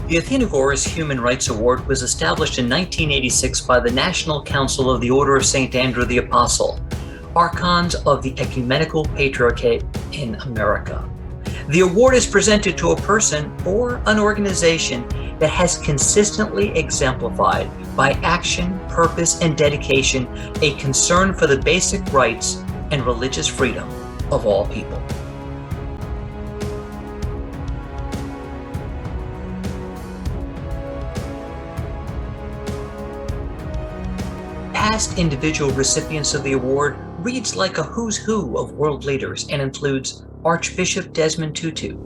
The Athenagoras Human Rights Award was established in 1986 by the National Council of the Order of St. Andrew the Apostle, Archons of the Ecumenical Patriarchate in America. The award is presented to a person or an organization that has consistently exemplified, by action, purpose, and dedication, a concern for the basic rights and religious freedom of all people. Past individual recipients of the award reads like a who's who of world leaders and includes Archbishop Desmond Tutu,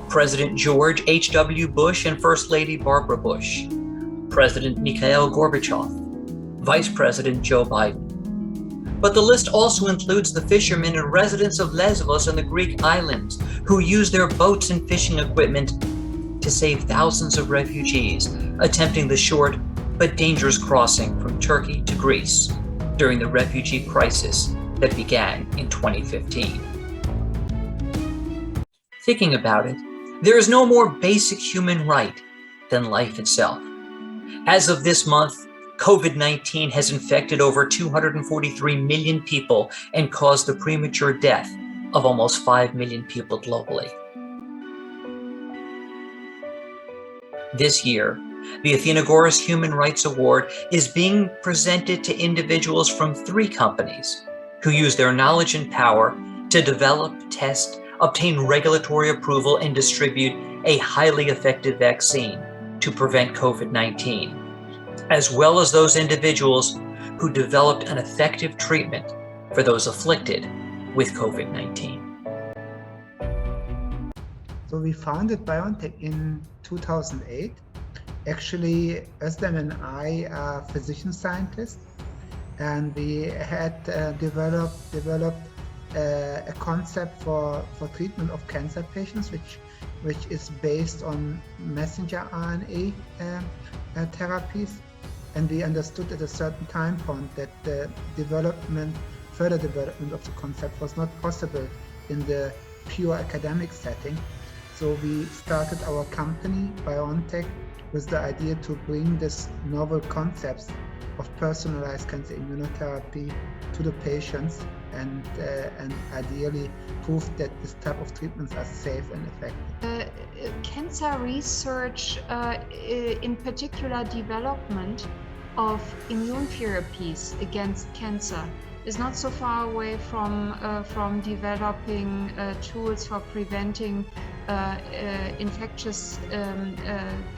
President George H.W. Bush and First Lady Barbara Bush, President Mikhail Gorbachev, Vice President Joe Biden. But the list also includes the fishermen and residents of Lesbos and the Greek islands who use their boats and fishing equipment to save thousands of refugees attempting the short but dangerous crossing from Turkey to Greece during the refugee crisis that began in 2015. Thinking about it, there is no more basic human right than life itself. As of this month, COVID-19 has infected over 243 million people and caused the premature death of almost 5 million people globally. This year, the Athenagoras Human Rights Award is being presented to individuals from 3 companies who use their knowledge and power to develop, test, obtain regulatory approval, and distribute a highly effective vaccine to prevent COVID-19, as well as those individuals who developed an effective treatment for those afflicted with COVID-19. So we founded BioNTech in 2008. Actually, Ozlem and I are physician scientists, and we had developed a concept for treatment of cancer patients, which is based on messenger RNA therapies. And we understood at a certain time point that the further development of the concept was not possible in the pure academic setting. So we started our company, BioNTech, with the idea to bring this novel concepts of personalized cancer immunotherapy to the patients and ideally prove that this type of treatments are safe and effective. Cancer research, in particular development of immune therapies against cancer, is not so far away from developing tools for preventing infectious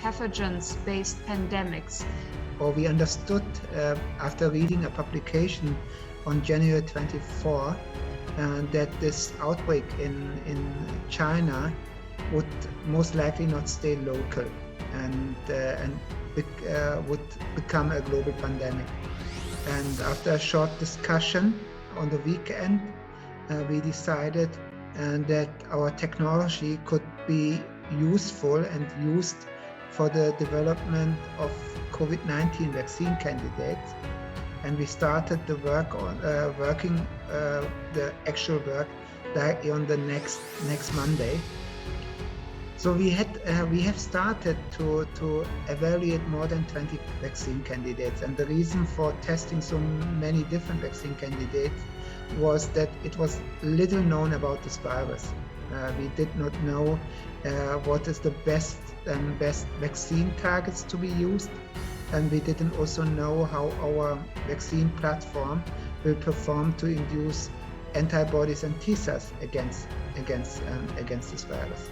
pathogens-based pandemics. Or we understood after reading a publication on January 24 that this outbreak in China would most likely not stay local and would become a global pandemic. And after a short discussion on the weekend, we decided that our technology could be useful and used for the development of COVID-19 vaccine candidates. And we started the work on the actual work directly on the next Monday. So we have started to evaluate more than 20 vaccine candidates, and the reason for testing so many different vaccine candidates was that it was little known about this virus. We did not know what is the best vaccine targets to be used, and we didn't also know how our vaccine platform will perform to induce antibodies and T cells against this virus.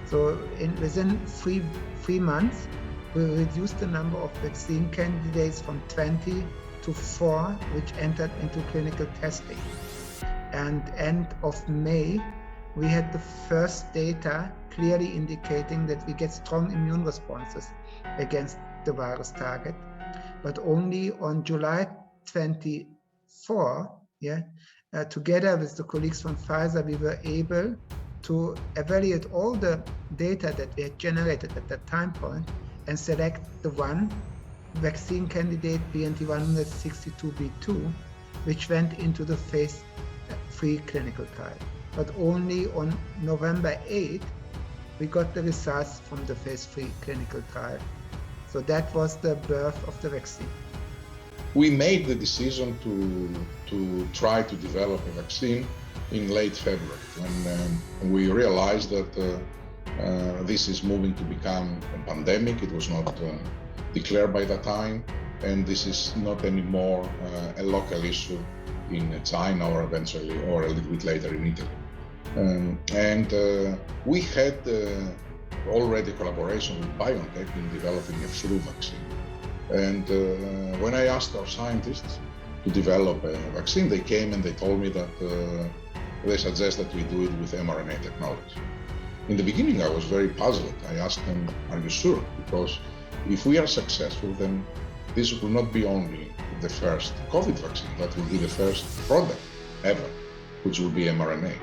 So within three months, we reduced the number of vaccine candidates from 20 to 4, which entered into clinical testing. And end of May, we had the first data clearly indicating that we get strong immune responses against the virus target. But only on July 24, together with the colleagues from Pfizer, we were able to evaluate all the data that we had generated at that time point and select the one vaccine candidate, BNT162b2, which went into the phase 3 clinical trial. But only on November 8, we got the results from the phase 3 clinical trial. So that was the birth of the vaccine. We made the decision to try to develop a vaccine in late February, when we realized that this is moving to become a pandemic. It was not declared by that time, and this is not anymore a local issue in China or eventually, or a little bit later in Italy. We had already collaboration with BioNTech in developing a flu vaccine. And when I asked our scientists to develop a vaccine, they came and they told me that they suggest that we do it with mRNA technology. In the beginning, I was very puzzled. I asked them, are you sure? Because if we are successful, then this will not be only the first COVID vaccine, that will be the first product ever, which will be mRNA.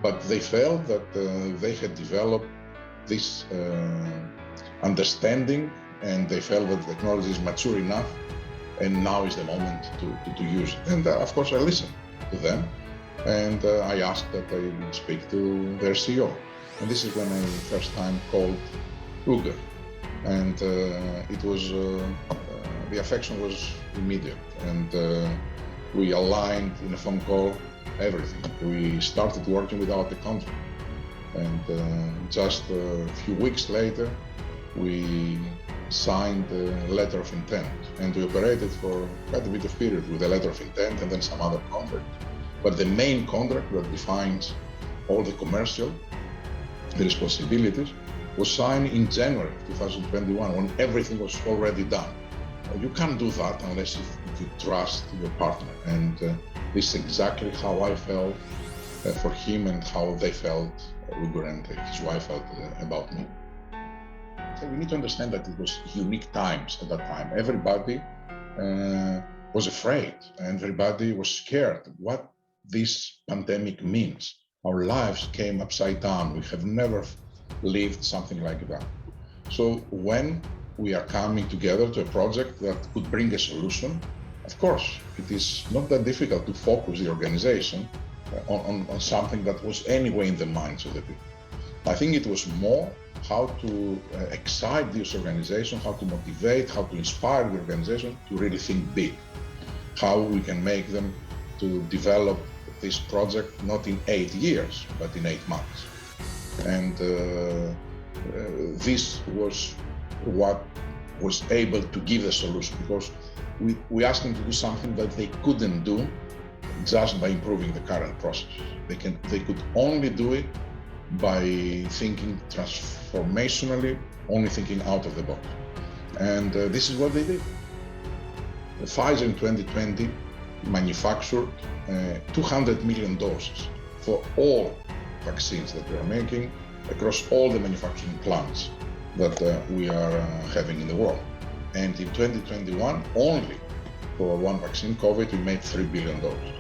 But they felt that they had developed this understanding, and they felt that the technology is mature enough, and now is the moment to use it. And of course, I listened to them, and I asked that I speak to their CEO. And this is when I first time called Ugur. And it was, the affection was immediate. And we aligned in a phone call everything. We started working without the contract. And just a few weeks later, we signed a letter of intent. And we operated for quite a bit of period with a letter of intent and then some other contract. But the main contract that defines all the commercial, the responsibilities, was signed in January 2021, when everything was already done. You can't do that unless you trust your partner. And this is exactly how I felt for him and how they felt, Ugur and his wife felt about me. So we need to understand that it was unique times at that time. Everybody was afraid, and everybody was scared what this pandemic means. Our lives came upside down. We have never lived something like that. So when we are coming together to a project that could bring a solution, of course, it is not that difficult to focus the organization on something that was anyway in the minds of the people. I think it was more how to excite this organization, how to motivate, how to inspire the organization to really think big, how we can make them to develop this project not in 8 years, but in 8 months. And this was what was able to give the solution, because we asked them to do something that they couldn't do just by improving the current process. They could only do it by thinking transformationally, only thinking out of the box. And this is what they did. Pfizer in 2020 manufactured 200 million doses for all vaccines that we are making across all the manufacturing plants that we are having in the world. And in 2021, only for one vaccine, COVID, we made 3 billion doses.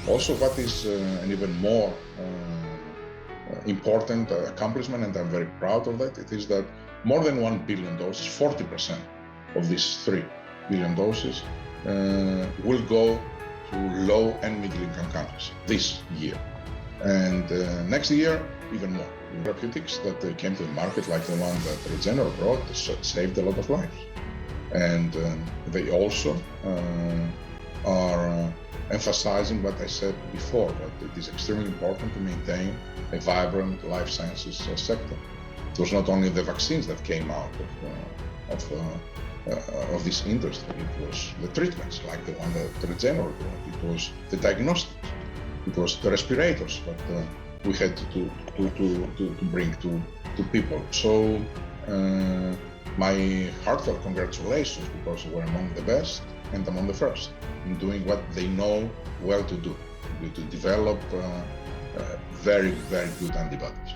Also, what is an even more important accomplishment, and I'm very proud of that, it is that more than 1 billion doses, 40% of these 3 billion doses will go to low and middle income countries this year. And next year, even more. Therapeutics that came to the market, like the one that Regeneron brought, saved a lot of lives. And they also are emphasizing what I said before, that it is extremely important to maintain a vibrant life sciences sector. It was not only the vaccines that came out of this industry, it was the treatments like the one that Regeneron brought, it was the diagnostics, it was the respirators that we had to bring to people. So my heartfelt congratulations, because we're among the best and among the first in doing what they know well to do, to develop very, very good antibodies.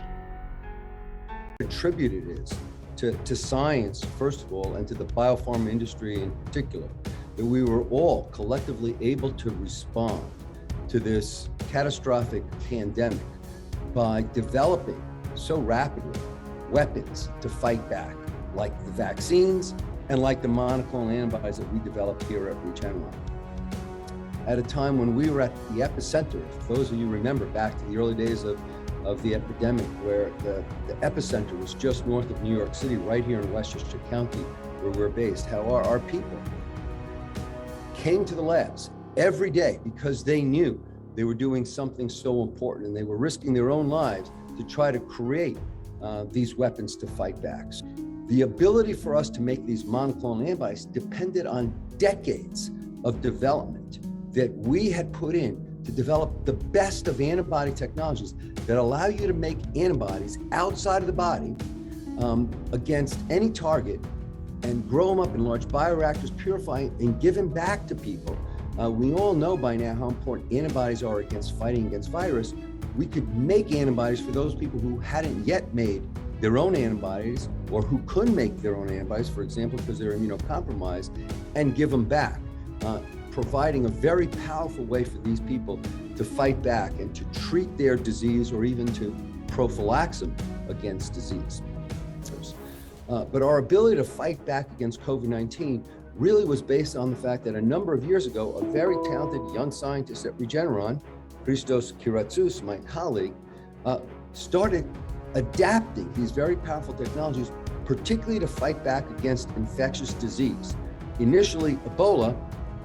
Attributed is to science, first of all, and to the biopharma industry in particular, that we were all collectively able to respond to this catastrophic pandemic by developing so rapidly weapons to fight back, like the vaccines and like the monoclonal antibodies that we developed here at Regeneron. At a time when we were at the epicenter, if those of you remember back to the early days of of the epidemic, where the epicenter was just north of New York City, right here in Westchester County, where we're based, how our people came to the labs every day because they knew they were doing something so important, and they were risking their own lives to try to create these weapons to fight back. The ability for us to make these monoclonal antibodies depended on decades of development that we had put in to develop the best of antibody technologies that allow you to make antibodies outside of the body against any target and grow them up in large bioreactors, purify and give them back to people. We all know by now how important antibodies are against fighting against virus. We could make antibodies for those people who hadn't yet made their own antibodies, or who couldn't make their own antibodies, for example, because they're immunocompromised, and give them back, providing a very powerful way for these people to fight back and to treat their disease, or even to prophylax them against disease. But our ability to fight back against COVID-19 really was based on the fact that a number of years ago, a very talented young scientist at Regeneron, Christos Kyratsous, my colleague, started adapting these very powerful technologies, particularly to fight back against infectious disease. Initially Ebola,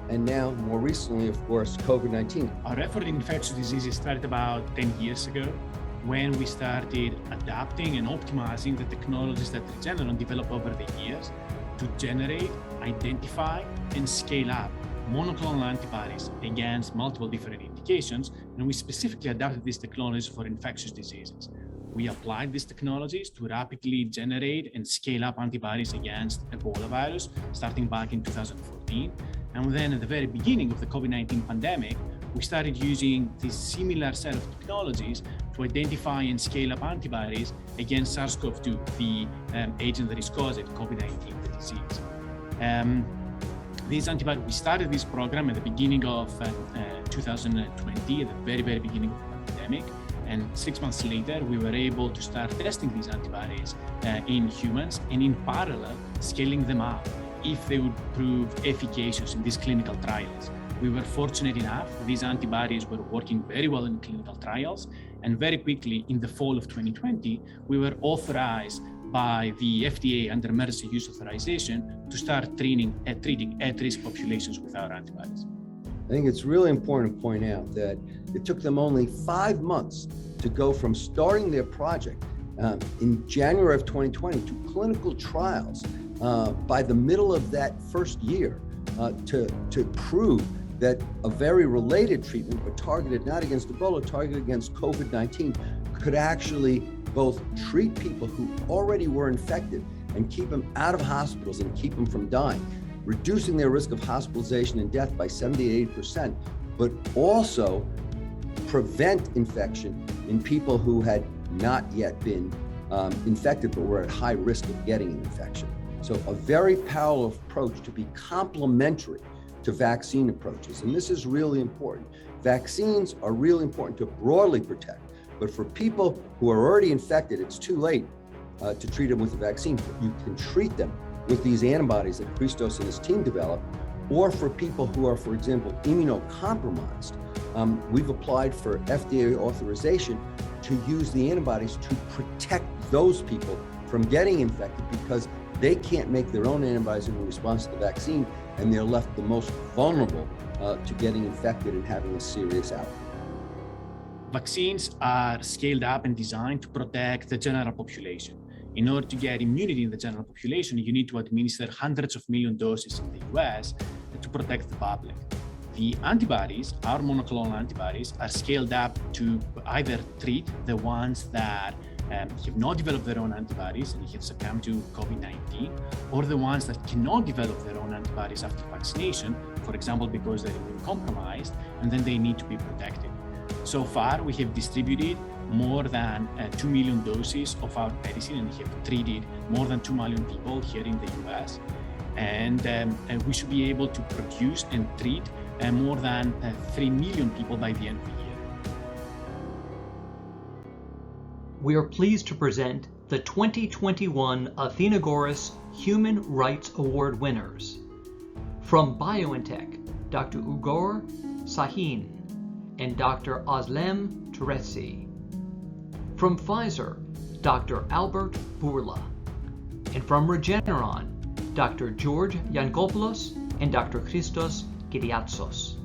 and now more recently, of course, COVID-19. Our effort in infectious diseases started about 10 years ago, when we started adapting and optimizing the technologies that Regeneron developed over the years to generate, identify, and scale up monoclonal antibodies against multiple different indications. And we specifically adapted these technologies for infectious diseases. We applied these technologies to rapidly generate and scale up antibodies against Ebola virus, starting back in 2014. And then at the very beginning of the COVID-19 pandemic, we started using this similar set of technologies to identify and scale up antibodies against SARS-CoV-2, the agent that is causing COVID-19, the disease. These antibodies, we started this program at the beginning of 2020, at the very, very beginning of the pandemic. And 6 months later, we were able to start testing these antibodies in humans, and in parallel, scaling them up if they would prove efficacious in these clinical trials. We were fortunate enough, these antibodies were working very well in clinical trials, and very quickly in the fall of 2020, we were authorized by the FDA under emergency use authorization to start treating at-risk populations with our antibodies. I think it's really important to point out that it took them only 5 months to go from starting their project in January of 2020 to clinical trials by the middle of that first year to prove that a very related treatment, but targeted not against Ebola, targeted against COVID-19, could actually both treat people who already were infected and keep them out of hospitals and keep them from dying, reducing their risk of hospitalization and death by 70 to 80%, but also prevent infection in people who had not yet been infected but were at high risk of getting an infection. So a very powerful approach to be complementary to vaccine approaches. And this is really important. Vaccines are really important to broadly protect, but for people who are already infected, it's too late to treat them with a vaccine. You can treat them with these antibodies that Christos and his team developed, or for people who are, for example, immunocompromised. We've applied for FDA authorization to use the antibodies to protect those people from getting infected, because they can't make their own antibodies in response to the vaccine, and they're left the most vulnerable to getting infected and having a serious outcome. Vaccines are scaled up and designed to protect the general population. In order to get immunity in the general population, you need to administer hundreds of million doses in the US to protect the public. The antibodies, our monoclonal antibodies, are scaled up to either treat the ones that have not developed their own antibodies and have succumbed to COVID-19, or the ones that cannot develop their own antibodies after vaccination, for example, because they're immunocompromised, and then they need to be protected. So far, we have distributed more than 2 million doses of our medicine, and we have treated more than 2 million people here in the US. And we should be able to produce and treat more than 3 million people by the end of the year. We are pleased to present the 2021 Athenagoras Human Rights Award winners. From BioNTech, Dr. Ugur Sahin and Dr. Ozlem Tureci. From Pfizer, Dr. Albert Bourla. And from Regeneron, Dr. George Yancopoulos and Dr. Christos Kyratsous.